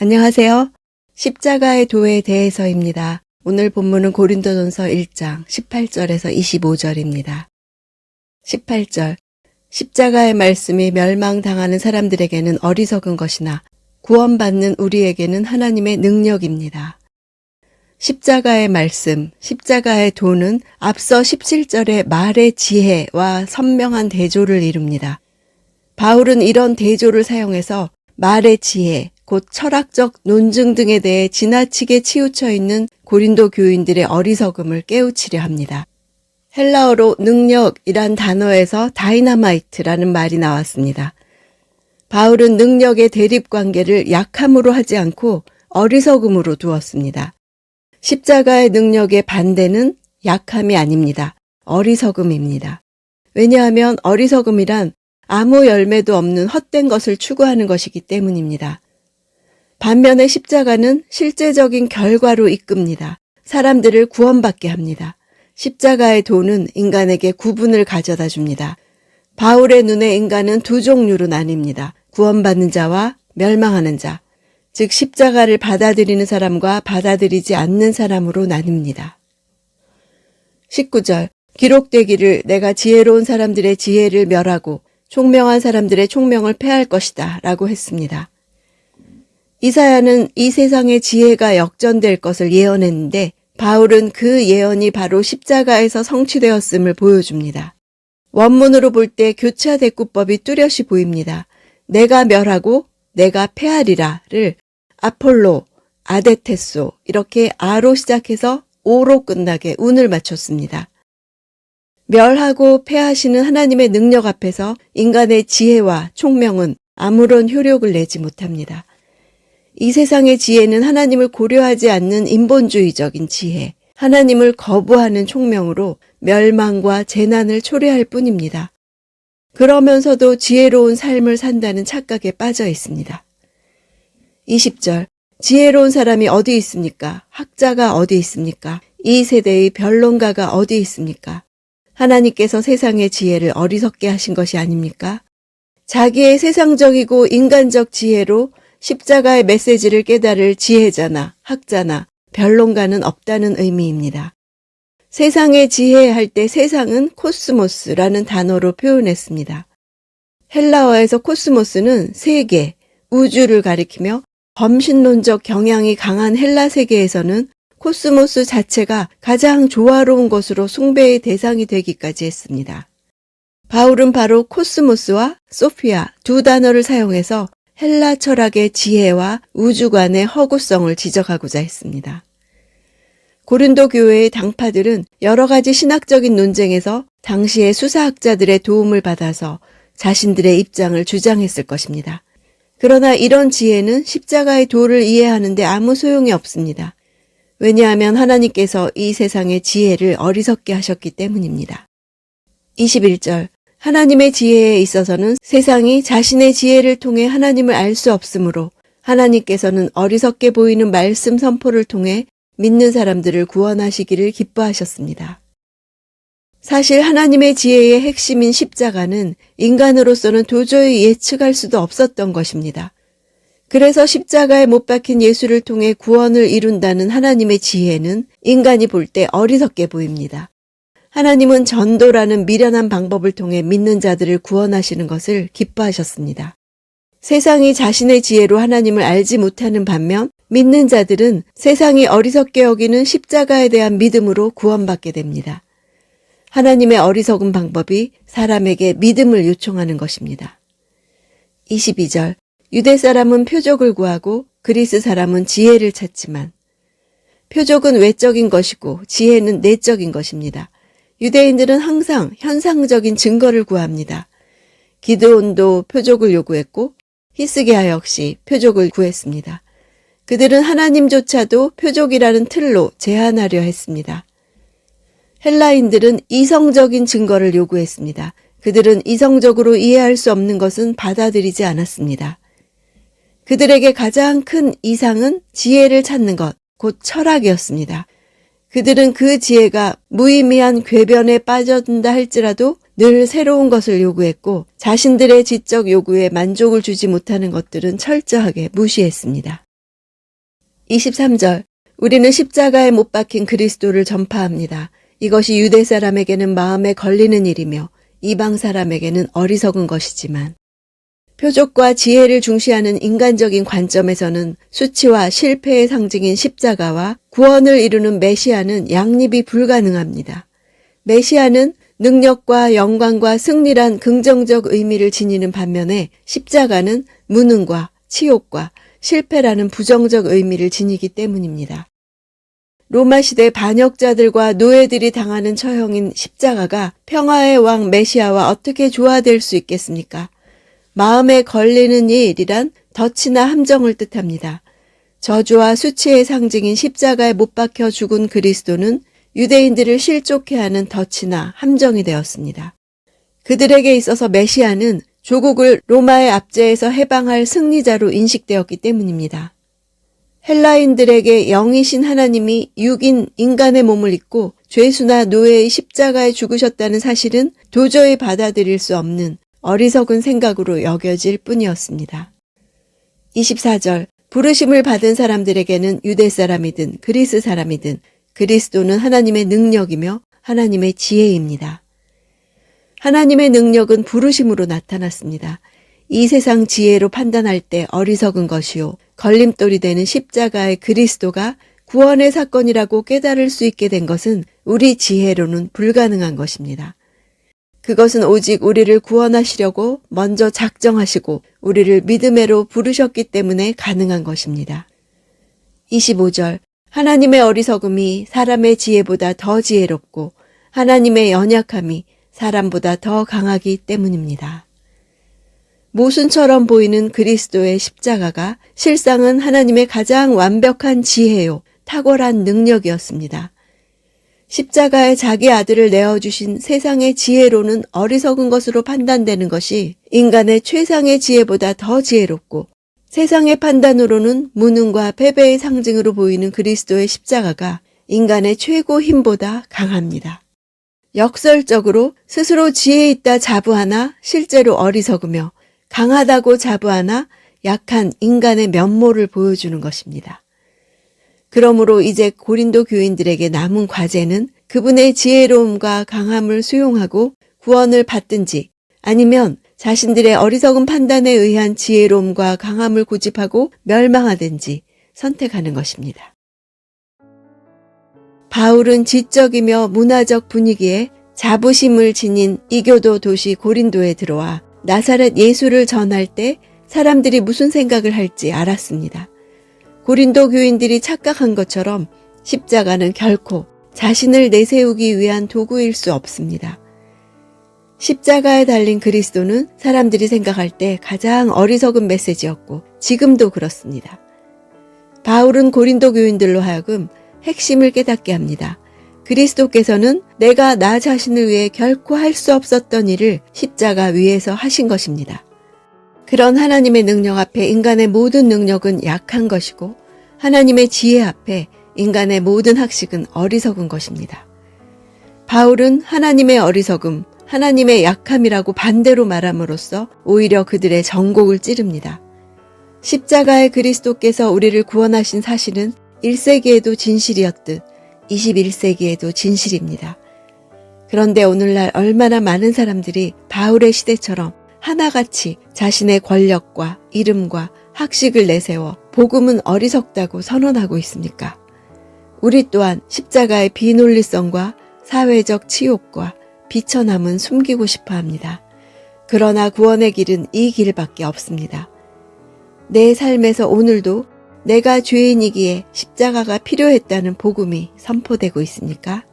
안녕하세요. 십자가의 도에 대해서입니다. 오늘 본문은 고린도전서 1장 18절에서 25절입니다. 18절. 십자가의 말씀이 멸망당하는 사람들에게는 어리석은 것이나 구원받는 우리에게는 하나님의 능력입니다. 십자가의 말씀, 십자가의 도는 앞서 17절의 말의 지혜와 선명한 대조를 이룹니다. 바울은 이런 대조를 사용해서 말의 지혜, 곧 철학적 논증 등에 대해 지나치게 치우쳐 있는 고린도 교인들의 어리석음을 깨우치려 합니다. 헬라어로 능력이란 단어에서 다이나마이트라는 말이 나왔습니다. 바울은 능력의 대립관계를 약함으로 하지 않고 어리석음으로 두었습니다. 십자가의 능력의 반대는 약함이 아닙니다. 어리석음입니다. 왜냐하면 어리석음이란 아무 열매도 없는 헛된 것을 추구하는 것이기 때문입니다. 반면에 십자가는 실제적인 결과로 이끕니다. 사람들을 구원받게 합니다. 십자가의 도는 인간에게 구분을 가져다 줍니다. 바울의 눈에 인간은 두 종류로 나뉩니다. 구원받는 자와 멸망하는 자, 즉 십자가를 받아들이는 사람과 받아들이지 않는 사람으로 나뉩니다. 19절. 기록되기를 내가 지혜로운 사람들의 지혜를 멸하고 총명한 사람들의 총명을 패할 것이다 라고 했습니다. 이사야는 이 세상의 지혜가 역전될 것을 예언했는데 바울은 그 예언이 바로 십자가에서 성취되었음을 보여줍니다. 원문으로 볼 때 교차 대꾸법이 뚜렷이 보입니다. 내가 멸하고 내가 패하리라를 아폴로, 아데테소 이렇게 아로 시작해서 오로 끝나게 운을 맞췄습니다. 멸하고 패하시는 하나님의 능력 앞에서 인간의 지혜와 총명은 아무런 효력을 내지 못합니다. 이 세상의 지혜는 하나님을 고려하지 않는 인본주의적인 지혜, 하나님을 거부하는 총명으로 멸망과 재난을 초래할 뿐입니다. 그러면서도 지혜로운 삶을 산다는 착각에 빠져 있습니다. 20절. 지혜로운 사람이 어디 있습니까? 학자가 어디 있습니까? 이 세대의 변론가가 어디 있습니까? 하나님께서 세상의 지혜를 어리석게 하신 것이 아닙니까? 자기의 세상적이고 인간적 지혜로 십자가의 메시지를 깨달을 지혜자나 학자나 변론가는 없다는 의미입니다. 세상의 지혜할 때 세상은 코스모스라는 단어로 표현했습니다. 헬라어에서 코스모스는 세계, 우주를 가리키며 범신론적 경향이 강한 헬라 세계에서는 코스모스 자체가 가장 조화로운 것으로 숭배의 대상이 되기까지 했습니다. 바울은 바로 코스모스와 소피아 두 단어를 사용해서 헬라 철학의 지혜와 우주관의 허구성을 지적하고자 했습니다. 고린도 교회의 당파들은 여러 가지 신학적인 논쟁에서 당시의 수사학자들의 도움을 받아서 자신들의 입장을 주장했을 것입니다. 그러나 이런 지혜는 십자가의 도를 이해하는 데 아무 소용이 없습니다. 왜냐하면 하나님께서 이 세상의 지혜를 어리석게 하셨기 때문입니다. 21절. 하나님의 지혜에 있어서는 세상이 자신의 지혜를 통해 하나님을 알 수 없으므로 하나님께서는 어리석게 보이는 말씀 선포를 통해 믿는 사람들을 구원하시기를 기뻐하셨습니다. 사실 하나님의 지혜의 핵심인 십자가는 인간으로서는 도저히 예측할 수도 없었던 것입니다. 그래서 십자가에 못 박힌 예수를 통해 구원을 이룬다는 하나님의 지혜는 인간이 볼 때 어리석게 보입니다. 하나님은 전도라는 미련한 방법을 통해 믿는 자들을 구원하시는 것을 기뻐하셨습니다. 세상이 자신의 지혜로 하나님을 알지 못하는 반면 믿는 자들은 세상이 어리석게 여기는 십자가에 대한 믿음으로 구원받게 됩니다. 하나님의 어리석은 방법이 사람에게 믿음을 요청하는 것입니다. 22절. 유대 사람은 표적을 구하고 그리스 사람은 지혜를 찾지만 표적은 외적인 것이고 지혜는 내적인 것입니다. 유대인들은 항상 현상적인 증거를 구합니다. 기드온도 표적을 요구했고 히스기야 역시 표적을 구했습니다. 그들은 하나님조차도 표적이라는 틀로 제한하려 했습니다. 헬라인들은 이성적인 증거를 요구했습니다. 그들은 이성적으로 이해할 수 없는 것은 받아들이지 않았습니다. 그들에게 가장 큰 이상은 지혜를 찾는 것, 곧 철학이었습니다. 그들은 그 지혜가 무의미한 궤변에 빠져든다 할지라도 늘 새로운 것을 요구했고 자신들의 지적 요구에 만족을 주지 못하는 것들은 철저하게 무시했습니다. 23절. 우리는 십자가에 못 박힌 그리스도를 전파합니다. 이것이 유대 사람에게는 마음에 걸리는 일이며 이방 사람에게는 어리석은 것이지만 표적과 지혜를 중시하는 인간적인 관점에서는 수치와 실패의 상징인 십자가와 구원을 이루는 메시아는 양립이 불가능합니다. 메시아는 능력과 영광과 승리란 긍정적 의미를 지니는 반면에 십자가는 무능과 치욕과 실패라는 부정적 의미를 지니기 때문입니다. 로마 시대 반역자들과 노예들이 당하는 처형인 십자가가 평화의 왕 메시아와 어떻게 조화될 수 있겠습니까? 마음에 걸리는 일이란 덫이나 함정을 뜻합니다. 저주와 수치의 상징인 십자가에 못 박혀 죽은 그리스도는 유대인들을 실족해 하는 덫이나 함정이 되었습니다. 그들에게 있어서 메시아는 조국을 로마의 압제에서 해방할 승리자로 인식되었기 때문입니다. 헬라인들에게 영이신 하나님이 육인 인간의 몸을 입고 죄수나 노예의 십자가에 죽으셨다는 사실은 도저히 받아들일 수 없는 어리석은 생각으로 여겨질 뿐이었습니다. 24절. 부르심을 받은 사람들에게는 유대 사람이든 그리스 사람이든 그리스도는 하나님의 능력이며 하나님의 지혜입니다. 하나님의 능력은 부르심으로 나타났습니다. 이 세상 지혜로 판단할 때 어리석은 것이요 걸림돌이 되는 십자가의 그리스도가 구원의 사건이라고 깨달을 수 있게 된 것은 우리 지혜로는 불가능한 것입니다. 그것은 오직 우리를 구원하시려고 먼저 작정하시고 우리를 믿음으로 부르셨기 때문에 가능한 것입니다. 25절. 하나님의 어리석음이 사람의 지혜보다 더 지혜롭고 하나님의 연약함이 사람보다 더 강하기 때문입니다. 모순처럼 보이는 그리스도의 십자가가 실상은 하나님의 가장 완벽한 지혜요, 탁월한 능력이었습니다. 십자가에 자기 아들을 내어주신 세상의 지혜로는 어리석은 것으로 판단되는 것이 인간의 최상의 지혜보다 더 지혜롭고 세상의 판단으로는 무능과 패배의 상징으로 보이는 그리스도의 십자가가 인간의 최고 힘보다 강합니다. 역설적으로 스스로 지혜 있다 자부하나 실제로 어리석으며 강하다고 자부하나 약한 인간의 면모를 보여주는 것입니다. 그러므로 이제 고린도 교인들에게 남은 과제는 그분의 지혜로움과 강함을 수용하고 구원을 받든지 아니면 자신들의 어리석은 판단에 의한 지혜로움과 강함을 고집하고 멸망하든지 선택하는 것입니다. 바울은 지적이며 문화적 분위기에 자부심을 지닌 이교도 도시 고린도에 들어와 나사렛 예수를 전할 때 사람들이 무슨 생각을 할지 알았습니다. 고린도 교인들이 착각한 것처럼 십자가는 결코 자신을 내세우기 위한 도구일 수 없습니다. 십자가에 달린 그리스도는 사람들이 생각할 때 가장 어리석은 메시지였고 지금도 그렇습니다. 바울은 고린도 교인들로 하여금 핵심을 깨닫게 합니다. 그리스도께서는 내가 나 자신을 위해 결코 할 수 없었던 일을 십자가 위에서 하신 것입니다. 그런 하나님의 능력 앞에 인간의 모든 능력은 약한 것이고 하나님의 지혜 앞에 인간의 모든 학식은 어리석은 것입니다. 바울은 하나님의 어리석음, 하나님의 약함이라고 반대로 말함으로써 오히려 그들의 정곡을 찌릅니다. 십자가의 그리스도께서 우리를 구원하신 사실은 1세기에도 진실이었듯 21세기에도 진실입니다. 그런데 오늘날 얼마나 많은 사람들이 바울의 시대처럼 하나같이 자신의 권력과 이름과 학식을 내세워 복음은 어리석다고 선언하고 있습니까? 우리 또한 십자가의 비논리성과 사회적 치욕과 비천함은 숨기고 싶어 합니다. 그러나 구원의 길은 이 길밖에 없습니다. 내 삶에서 오늘도 내가 죄인이기에 십자가가 필요했다는 복음이 선포되고 있습니까?